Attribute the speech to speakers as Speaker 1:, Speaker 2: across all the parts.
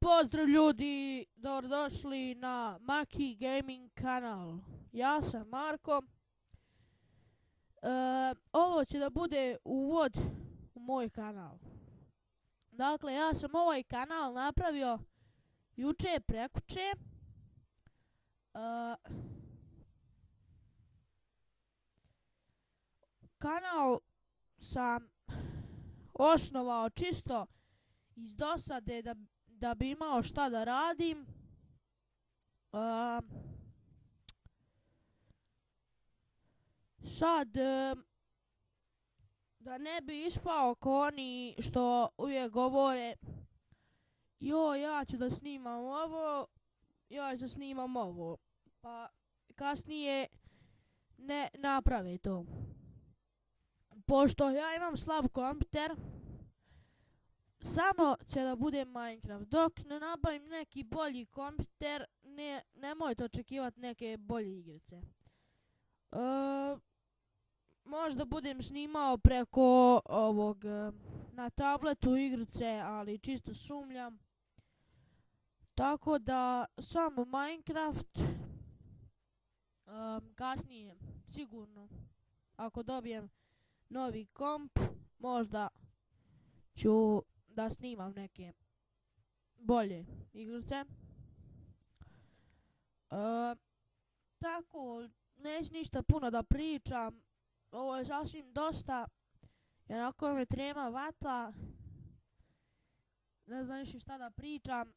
Speaker 1: Pozdrav ljudi, dobrodošli na Maki Gaming kanal. Ja sam Marko. Ovo će da bude uvod u moj kanal. Dakle, ja sam ovaj kanal napravio juče, prekjuče. Kanal sam osnovao čisto iz dosade da bi imao šta da radim. Sad, da ne bi ispao ko oni što uvijek govore ja ću da snimam ovo, ja ću da snimam ovo, pa kasnije ne naprave to. Pošto ja imam slab kompjuter, samo će da bude Minecraft. Dok ne nabavim neki bolji kompjuter, nemojte očekivati neke bolje igrice. Možda budem snimao preko ovog na tabletu igrice, ali čisto sumnjam. Tako da samo Minecraft. Kasnije sigurno, ako dobijem novi komp, možda ću da snimam neke bolje igrice. Tako, neću ništa puno da pričam. Ovo je sasvim dosta, jer ako me trema vatla, ne znam više šta da pričam.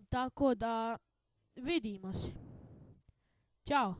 Speaker 1: Tako da, vidimo se. Ćao.